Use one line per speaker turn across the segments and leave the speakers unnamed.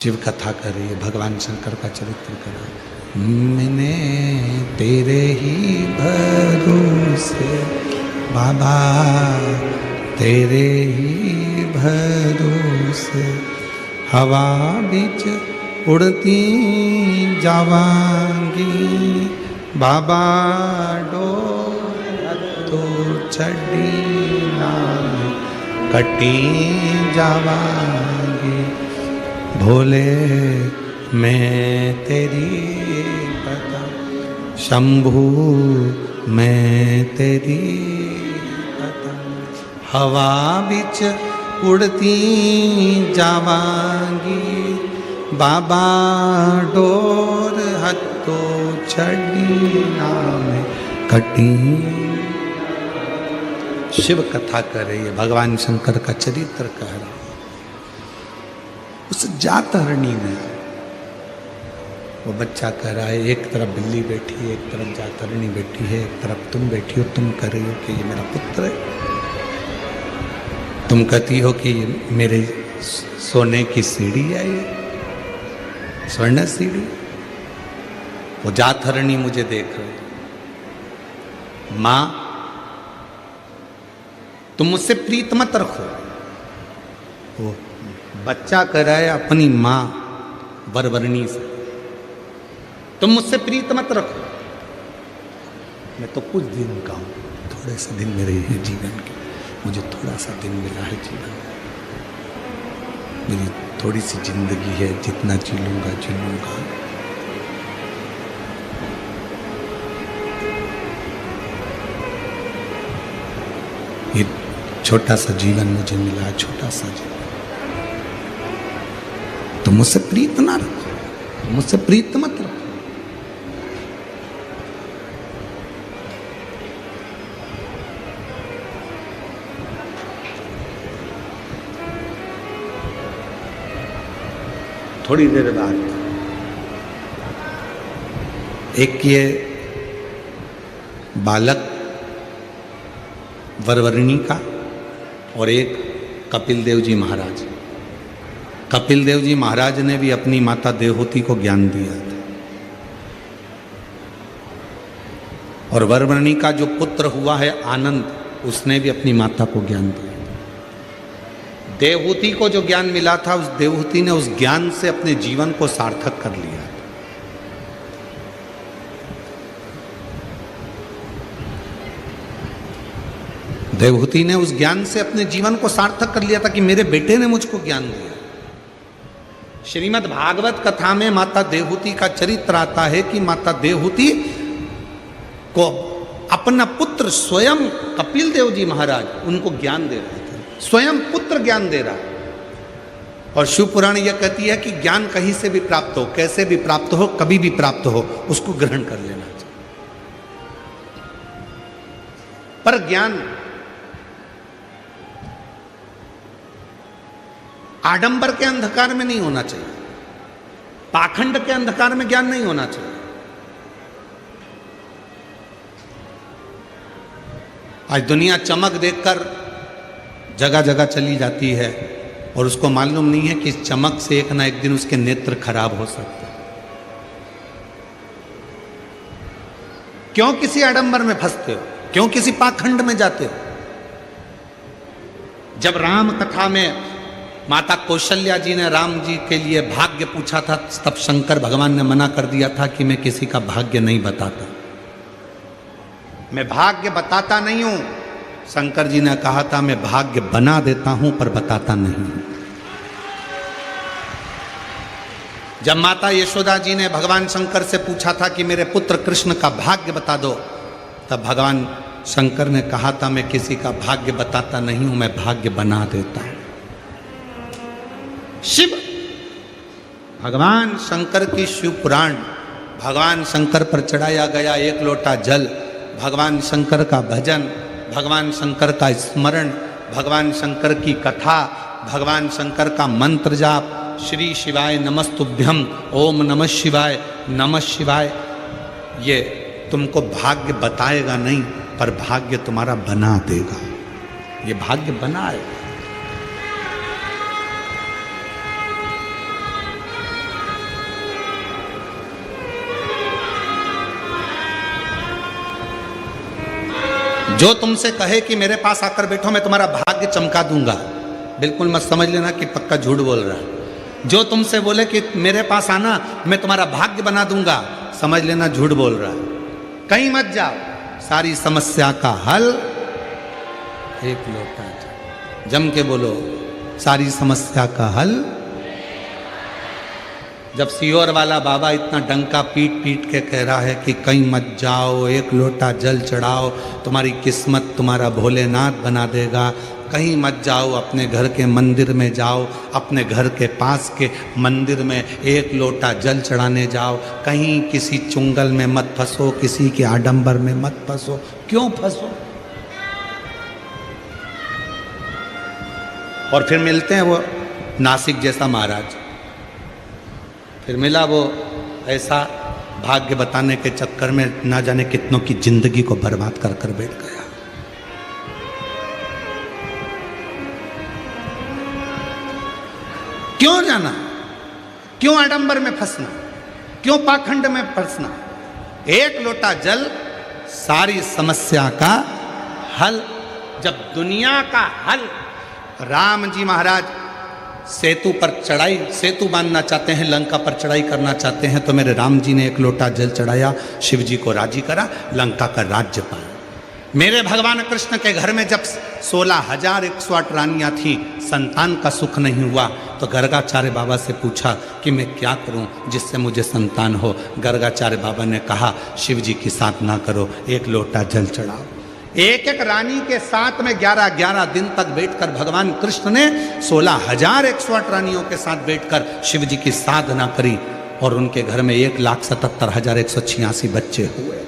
शिव कथा करिए, भगवान शंकर का चरित्र करा। मैंने तेरे ही भरोसे बाबा, तेरे ही भरोसे हवा बीच उड़ती जावांगी बाबा, डोर तो चढ़ी ना कटी जावांगी। भोले मैं तेरी पता, शंभू मैं तेरी पता, हवा बिच उड़ती जावांगी बाबा, डोर हत्तो छड़ी नाम कटी। शिव कथा कर रही है, भगवान शंकर का चरित्र कह रहा। उस जातहरणी में वो बच्चा कह रहा है, एक तरफ बिल्ली बैठी है, एक तरफ जातहरणी बैठी है, एक तरफ तुम बैठी हो, तुम कह रही हो कि ये मेरा पुत्र है, तुम कहती हो कि मेरे सोने की सीढ़ी है, ये स्वर्ण सीढ़ी। वो जातहरणी मुझे देख रही, माँ तुम मुझसे प्रीत मत रखो। वो बच्चा कह रहा है अपनी माँ वरवरणी से, तुम मुझसे प्रीत मत रखो, मैं तो कुछ दिन का हूँ, थोड़े से दिन मेरे हैं जीवन के, मुझे थोड़ा सा दिन मिला है जीवन में, मेरी थोड़ी सी जिंदगी है, जितना जी लूँगा जी लूँगा। ये छोटा सा जीवन मुझे मिला, छोटा सा जीवन, तो मुझसे प्रीत ना रखो, मुझसे प्रीत मत रखो। थोड़ी देर बाद एक ये बालक वरवरणी का और एक कपिल देव जी महाराज। कपिल देव जी महाराज ने भी अपनी माता देवहूति को ज्ञान दिया था, और वरवरणी का जो पुत्र हुआ है आनंद, उसने भी अपनी माता को ज्ञान दिया था। देवहूति को जो ज्ञान मिला था, उस देवहूति ने उस ज्ञान से अपने जीवन को सार्थक कर लिया। देवहूति ने उस ज्ञान से अपने जीवन को सार्थक कर लिया था कि मेरे बेटे ने मुझको ज्ञान दिया। श्रीमद् भागवत कथा में माता देवहूति का चरित्र आता है कि माता देवहूति को अपना पुत्र स्वयं कपिल देव जी महाराज उनको ज्ञान दे रहे थे, स्वयं पुत्र ज्ञान दे रहा। और शिव पुराण यह कहती है कि ज्ञान कहीं से भी प्राप्त हो, कैसे भी प्राप्त हो, कभी भी प्राप्त हो, उसको ग्रहण कर लेना चाहिए। पर ज्ञान आडंबर के अंधकार में नहीं होना चाहिए, पाखंड के अंधकार में ज्ञान नहीं होना चाहिए। आज दुनिया चमक देखकर जगह जगह चली जाती है और उसको मालूम नहीं है कि इस चमक से एक ना एक दिन उसके नेत्र खराब हो सकते हैं। क्यों किसी आडंबर में फंसते हो, क्यों किसी पाखंड में जाते हो? जब राम कथा में माता कौशल्या जी ने राम जी के लिए भाग्य पूछा था, तब शंकर भगवान ने मना कर दिया था कि मैं किसी का भाग्य नहीं बताता, मैं भाग्य बताता नहीं हूं। शंकर जी ने कहा था मैं भाग्य बना देता हूं पर बताता नहीं। जब माता यशोदा जी ने भगवान शंकर से पूछा था कि मेरे पुत्र कृष्ण का भाग्य बता दो, तब भगवान शंकर ने कहा था मैं किसी का भाग्य बताता नहीं हूं, मैं भाग्य बना देता हूं। शिव भगवान शंकर की शिव पुराण, भगवान शंकर पर चढ़ाया गया एक लोटा जल, भगवान शंकर का भजन, भगवान शंकर का स्मरण, भगवान शंकर की कथा, भगवान शंकर का मंत्र जाप, श्री शिवाय नमस्तुभ्यम, ओम नमः शिवाय, नमः शिवाय, ये तुमको भाग्य बताएगा नहीं पर भाग्य तुम्हारा बना देगा। ये भाग्य बनाए। जो तुमसे कहे कि मेरे पास आकर बैठो मैं तुम्हारा भाग्य चमका दूंगा, बिल्कुल मत समझ लेना कि पक्का झूठ बोल रहा है। जो तुमसे बोले कि मेरे पास आना मैं तुम्हारा भाग्य बना दूंगा, समझ लेना झूठ बोल रहा है। कहीं मत जाओ, सारी समस्या का हल एक लोटा जल। जम के बोलो, सारी समस्या का हल। जब सियोर वाला बाबा इतना डंका पीट पीट के कह रहा है कि कहीं मत जाओ, एक लोटा जल चढ़ाओ, तुम्हारी किस्मत तुम्हारा भोलेनाथ बना देगा, कहीं मत जाओ, अपने घर के मंदिर में जाओ, अपने घर के पास के मंदिर में एक लोटा जल चढ़ाने जाओ, कहीं किसी चुंगल में मत फंसो, किसी के आडंबर में मत फंसो। क्यों फंसो? और फिर मिलते हैं वो नासिक जैसा महाराज, फिर मिला वो ऐसा भाग्य बताने के चक्कर में ना जाने कितनों की जिंदगी को बर्बाद कर कर बैठ गया। क्यों जाना? क्यों आडंबर में फंसना? क्यों पाखंड में फंसना? एक लोटा जल सारी समस्या का हल। जब दुनिया का हल, राम जी महाराज सेतु पर चढ़ाई, सेतु बांधना चाहते हैं, लंका पर चढ़ाई करना चाहते हैं, तो मेरे राम जी ने एक लोटा जल चढ़ाया, शिव जी को राजी करा, लंका का राज्य पाया। मेरे भगवान कृष्ण के घर में जब 16,108 रानियां थी, संतान का सुख नहीं हुआ, तो गर्गाचार्य बाबा से पूछा कि मैं क्या करूं जिससे मुझे संतान हो। गर्गाचार्य बाबा ने कहा शिव जी की साधना करो, एक लोटा जल चढ़ाओ। एक एक रानी के साथ में 11-11 दिन तक बैठकर भगवान कृष्ण ने 16,108 रानियों के साथ बैठकर शिव जी की साधना करी, और उनके घर में 1,77,186 बच्चे हुए।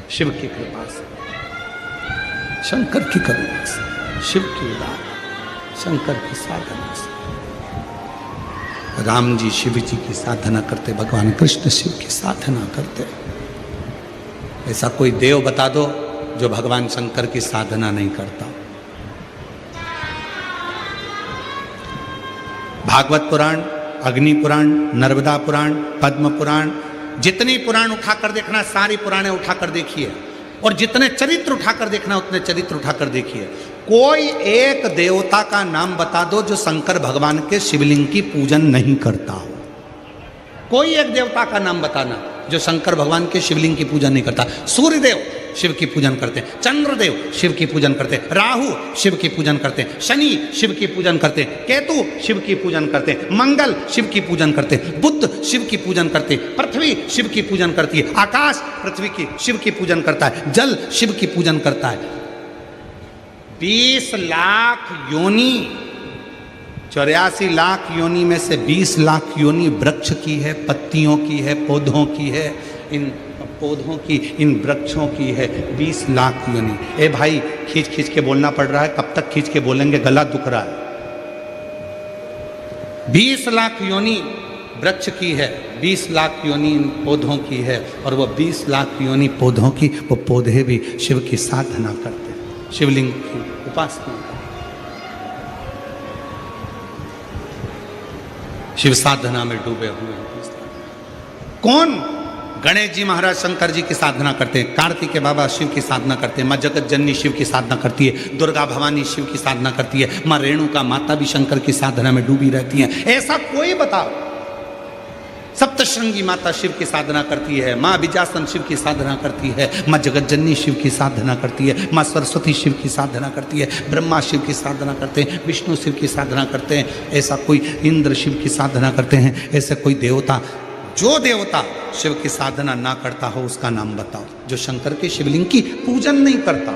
शिव की कृपा से, शंकर की करुणा से, शिव की उदार, शंकर की साधना से। राम जी शिव जी की साधना करते, भगवान कृष्ण शिव की साधना करते। ऐसा कोई देव बता दो जो भगवान शंकर की साधना नहीं करता। भागवत पुराण, अग्नि पुराण, नर्मदा पुराण, पद्म पुराण, जितनी पुराण उठाकर देखना, सारी पुराणे उठाकर देखिए, और जितने चरित्र उठाकर देखना उतने चरित्र उठाकर देखिए। कोई एक देवता का नाम बता दो जो शंकर भगवान के शिवलिंग की पूजन नहीं करता हो। कोई एक देवता का नाम बताना जो शंकर भगवान के शिवलिंग की पूजन नहीं करता। सूर्यदेव शिव की पूजन करते हैं, चंद्रदेव शिव की पूजन करते हैं, राहु शिव की पूजन करते हैं, शनि शिव की पूजन करते हैं, केतु शिव की पूजन करते हैं, मंगल शिव की पूजन करते हैं, बुध शिव की पूजन करते हैं, पृथ्वी शिव की पूजन करती है, आकाश पृथ्वी की शिव की पूजन करता है, जल शिव की पूजन करता है। 20 लाख योनि, 84 लाख योनि में से 20 लाख योनि वृक्ष की है, पत्तियों की है, पौधों की है, इन पौधों की, इन वृक्षों की है 20 लाख योनि। ए भाई, खींच खींच के बोलना पड़ रहा है, कब तक खींच के बोलेंगे, गला दुख रहा है। 20 लाख योनि वृक्ष की है, 20 लाख योनि इन पौधों की है, और वो 20 लाख योनि पौधों की, वो पौधे भी शिव की साधना करते हैं, शिवलिंग की उपासना करते हैं, शिव साधना में डूबे हुए हैं। कौन? गणेश जी महाराज शंकर जी की साधना करते हैं, कार्तिकेय बाबा शिव की साधना करते हैं, माँ जगत जननी शिव की साधना करती है, दुर्गा भवानी शिव की साधना करती है, माँ रेणुका माता भी शंकर की साधना में डूबी रहती हैं। ऐसा कोई बताओ। सप्तशृंगी माता शिव की साधना करती है, माँ विजासन शिव की साधना करती है, माँ जगत जननी शिव की साधना करती है, माँ सरस्वती शिव की साधना करती है, ब्रह्मा शिव की साधना करते हैं, विष्णु शिव की साधना करते हैं। ऐसा कोई इंद्र शिव की साधना करते हैं। ऐसे कोई देवता, जो देवता शिव की साधना ना करता हो उसका नाम बताओ, जो शंकर के शिवलिंग की पूजन नहीं करता।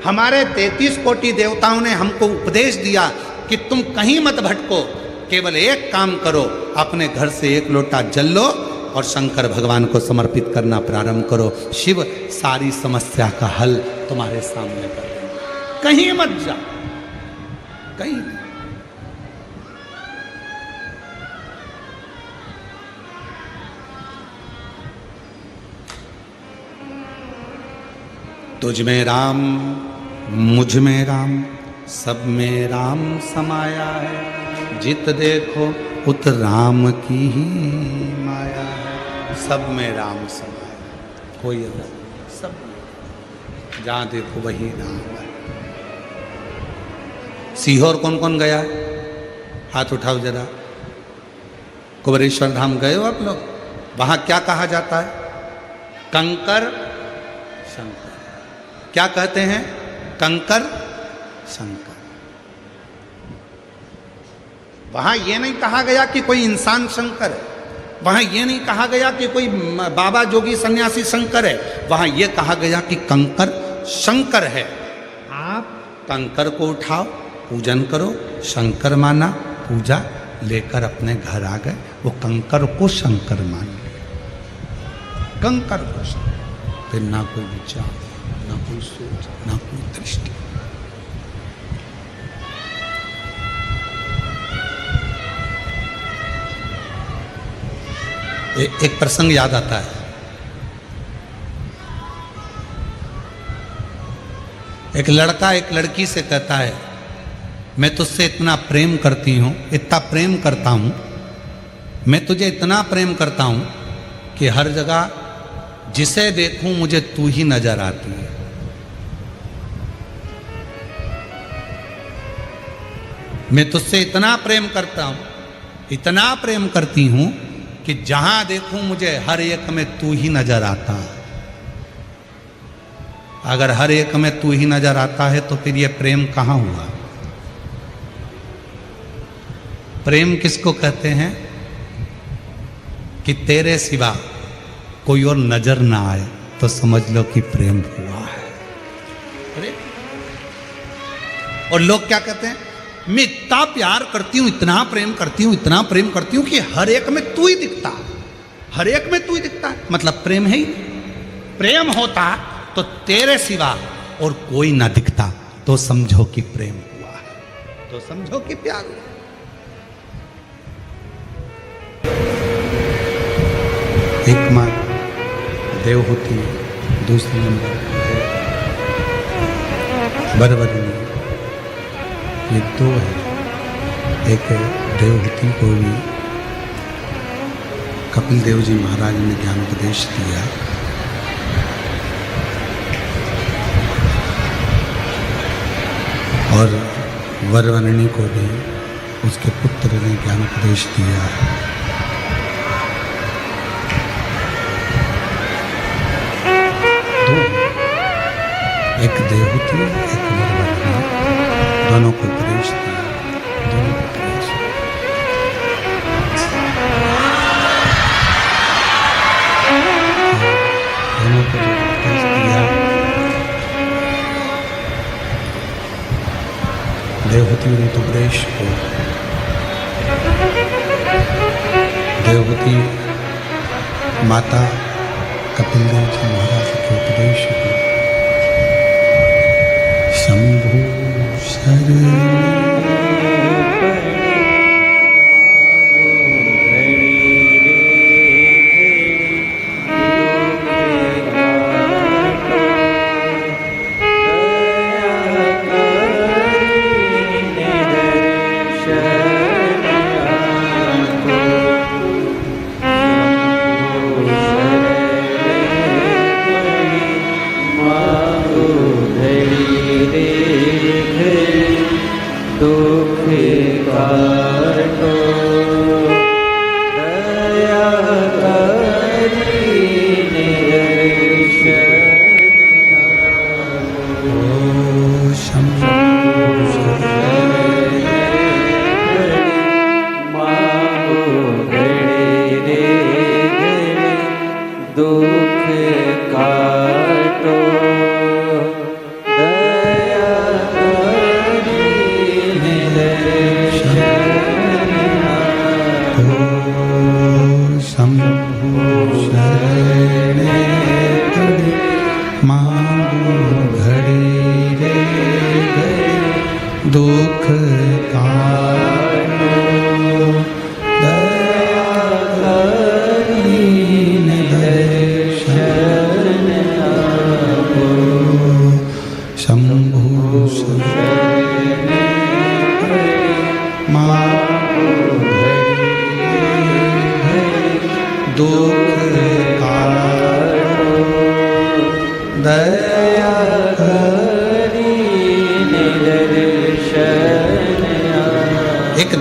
हमारे 33 कोटि देवताओं ने हमको उपदेश दिया कि तुम कहीं मत भटको, केवल एक काम करो, अपने घर से एक लोटा जल लो और शंकर भगवान को समर्पित करना प्रारंभ करो। शिव सारी समस्या का हल तुम्हारे सामने कर देंगे। कहीं मत जाओ, कहीं। तुझ में राम, मुझ में राम, सब में राम समाया है, जित देखो उत राम की ही माया है। सब में राम समाया, कोई अलग सब में। जहां देखो वही राम। सीहोर कौन कौन गया? हाथ उठाओ जरा। कुबेरेश्वर धाम गए हो आप लोग? वहां क्या कहा जाता है? कंकर शंकर। क्या कहते हैं? कंकर शंकर। वहां यह नहीं कहा गया कि कोई इंसान शंकर है, वहां यह नहीं कहा गया कि कोई बाबा जोगी सन्यासी शंकर है, वहां यह कहा गया कि कंकर शंकर है। आप कंकर को उठाओ, पूजन करो, शंकर माना, पूजा लेकर अपने घर आ गए। वो कंकर को शंकर मान गए, कंकर को शंकर। फिर ना कोई विचार, ना कोई सोच, ना कोई दृष्टि। एक प्रसंग याद आता है। एक लड़का एक लड़की से कहता है, मैं तुझसे इतना प्रेम करती हूं, इतना प्रेम करता हूं, मैं तुझे इतना प्रेम करता हूं कि हर जगह जिसे देखूं मुझे तू ही नजर आती है। मैं तुझसे इतना प्रेम करता हूं, इतना प्रेम करती हूं कि जहां देखूं मुझे हर एक में तू ही नजर आता है। अगर हर एक में तू ही नजर आता है तो फिर यह प्रेम कहां हुआ? प्रेम किसको कहते हैं? कि तेरे सिवा कोई और नजर ना आए तो समझ लो कि प्रेम हुआ है। अरे और लोग क्या कहते हैं? मैं इतना प्यार करती हूं, इतना प्रेम करती हूं, इतना प्रेम करती हूं कि हर एक में तू ही दिखता, हर एक में तू ही दिखता है। मतलब प्रेम है ही। प्रेम होता तो तेरे सिवा और कोई ना दिखता तो समझो कि प्रेम हुआ है, तो समझो कि प्यार हुआ। एक मां देव होती है, दूसरे नंबर बरबरनी, ये दो है। एक देवहूति को भी कपिल देव जी महाराज ने ज्ञान उपदेश दिया। और वरवर्णी को भी उसके पुत्र ने ज्ञान उपदेश दिया। दो, एक देवहूति, एक वरवर्णी, दोनों को उपदेश दिया, दोनों को उपदेश। दोनों को जो उपदेश दिया, देवहूति उपदेश को, देवहूति माता कपिल देव जी महाराज के उपदेश को शंभु शरण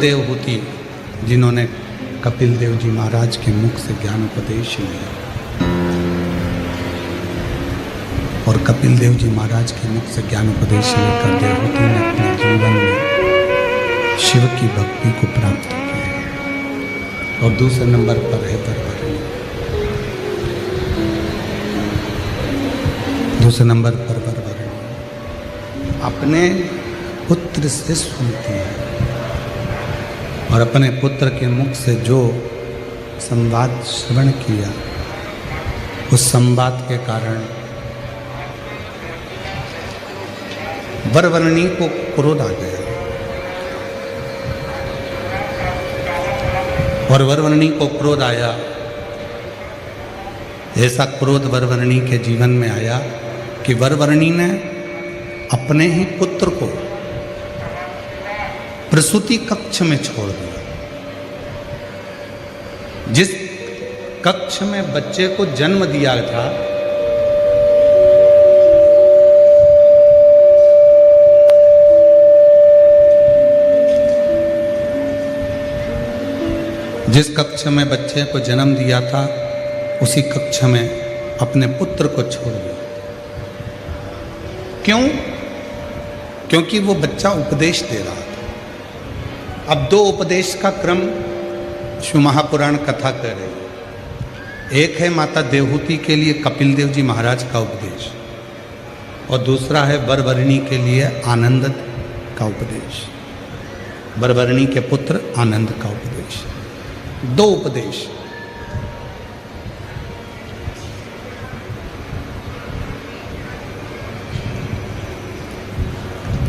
देवहूति जिन्होंने कपिल देव जी महाराज के मुख से ज्ञान उपदेश लिया, और कपिल देव जी महाराज के मुख से ज्ञान उपदेश लेकर देवहूति ने अपने जीवन में शिव की भक्ति को प्राप्त किया। और दूसरे नंबर पर है वरवर्णी। दूसरे नंबर पर वरवर्णी अपने पुत्र से सुनती है, और अपने पुत्र के मुख से जो संवाद श्रवण किया, उस संवाद के कारण वरवर्णी को क्रोध आ गया, और वरवर्णी को क्रोध आया। ऐसा क्रोध वरवर्णी के जीवन में आया कि वरवर्णी ने अपने ही पुत्र को प्रसूति कक्ष में छोड़ दिया। जिस कक्ष में बच्चे को जन्म दिया था, जिस कक्ष में बच्चे को जन्म दिया था, उसी कक्ष में अपने पुत्र को छोड़ दिया। क्यों? क्योंकि वो बच्चा उपदेश दे रहा था। अब दो उपदेश का क्रम शिव महापुराण कथा कर रहे हैं। एक है माता देवहूति के लिए कपिल देव जी महाराज का उपदेश, और दूसरा है वरवर्णी के लिए आनंद का उपदेश, वरवर्णी के पुत्र आनंद का उपदेश। दो उपदेश।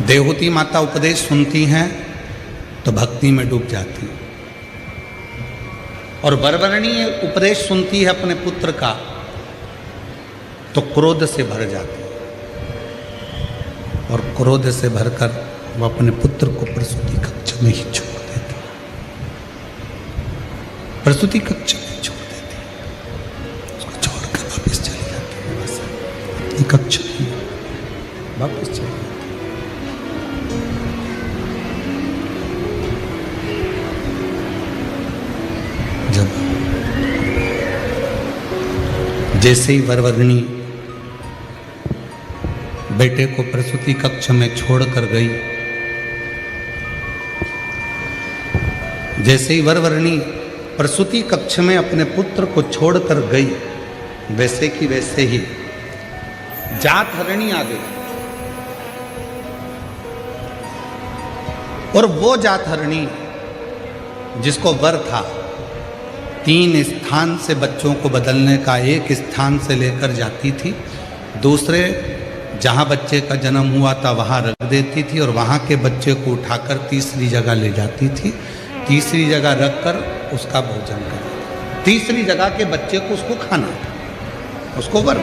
देवहूति माता उपदेश सुनती हैं तो भक्ति में डूब जाती है, और वरवर्णी उपदेश सुनती है अपने पुत्र का तो क्रोध से भर जाती है, और क्रोध से भरकर वो अपने पुत्र को प्रसूति कक्ष में ही छोड़ देती है। प्रसूति कक्ष में छोड़ देती है, उसको छोड़कर वापस चली जाती है। बस अपनी कक्ष में वापस चली जाती है। जब जैसे ही वरवर्णी बेटे को प्रसूति कक्ष में छोड़कर गई, जैसे ही वरवर्णी प्रसूति कक्ष में अपने पुत्र को छोड़कर गई, वैसे की वैसे ही जात हरणी आ गई, और वो जात हरणी जिसको वर था 3 स्थान से बच्चों को बदलने का, एक स्थान से लेकर जाती थी, दूसरे जहाँ बच्चे का जन्म हुआ था वहाँ रख देती थी, और वहाँ के बच्चे को उठाकर तीसरी जगह ले जाती थी, तीसरी जगह रखकर उसका भोजन करती, तीसरी जगह के बच्चे को उसको खाना था, उसको वर